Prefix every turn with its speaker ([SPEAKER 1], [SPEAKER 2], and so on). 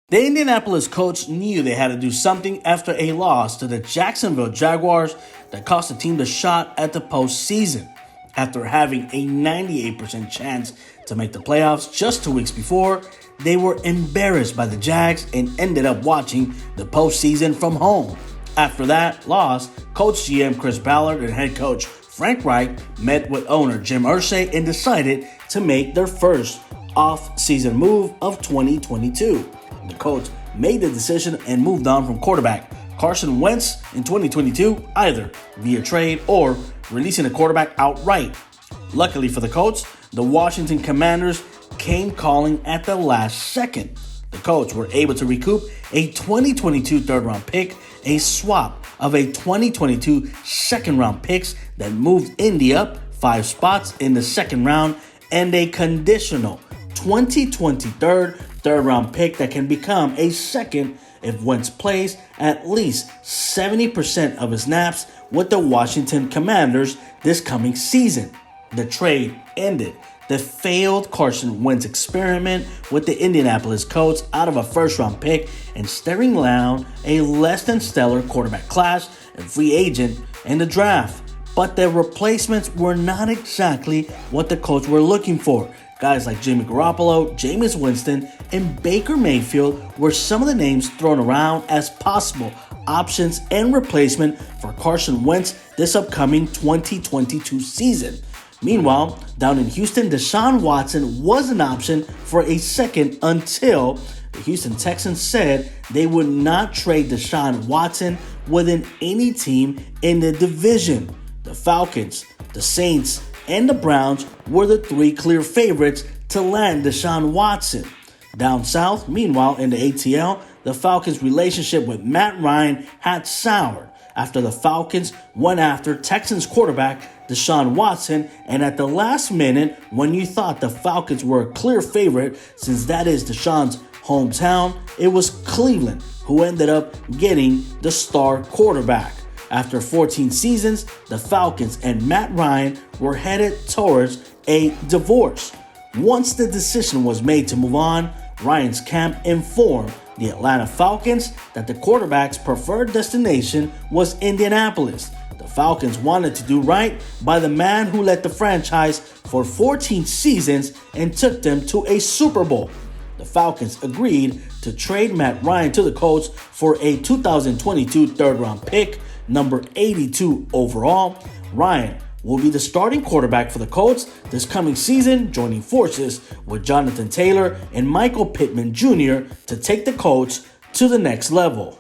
[SPEAKER 1] The Indianapolis Colts knew they had to do something after a loss to the Jacksonville Jaguars that cost the team the shot at the postseason. After having a 98% chance to make the playoffs just 2 weeks before, they were embarrassed by the Jags and ended up watching the postseason from home. After that loss, Colts GM Chris Ballard and head coach Frank Reich met with owner Jim Irsay and decided to make their first off-season move of 2022. The Colts made the decision and moved on from quarterback Carson Wentz in 2022, either via trade or releasing the quarterback outright. Luckily for the Colts, the Washington Commanders came calling at the last second. The Colts were able to recoup a 2022 third-round pick, a swap of a 2022 second-round picks that moved Indy up 5 spots in the second round, and a conditional 2023 third-round pick that can become a second if Wentz plays at least 70% of his snaps with the Washington Commanders this coming season. The trade ended the failed Carson Wentz experiment with the Indianapolis Colts out of a first-round pick and staring down a less-than-stellar quarterback class and free agent in the draft. But their replacements were not exactly what the Colts were looking for. Guys like Jimmy Garoppolo, Jameis Winston, and Baker Mayfield were some of the names thrown around as possible options and replacement for Carson Wentz this upcoming 2022 season. Meanwhile, down in Houston, Deshaun Watson was an option for a second until the Houston Texans said they would not trade Deshaun Watson within any team in the division. The Falcons, the Saints, and the Browns were the 3 clear favorites to land Deshaun Watson. Down south, meanwhile, in the ATL, the Falcons' relationship with Matt Ryan had soured after the Falcons went after Texans quarterback Deshaun Watson, and at the last minute, when you thought the Falcons were a clear favorite since that is Deshaun's hometown, it was Cleveland who ended up getting the star quarterback. After 14 seasons, the Falcons and Matt Ryan were headed towards a divorce. Once the decision was made to move on, Ryan's camp informed the Atlanta Falcons that the quarterback's preferred destination was Indianapolis. The Falcons wanted to do right by the man who led the franchise for 14 seasons and took them to a Super Bowl. The Falcons agreed to trade Matt Ryan to the Colts for a 2022 third-round pick, number 82 overall. Ryan will be the starting quarterback for the Colts this coming season, joining forces with Jonathan Taylor and Michael Pittman Jr. to take the Colts to the next level.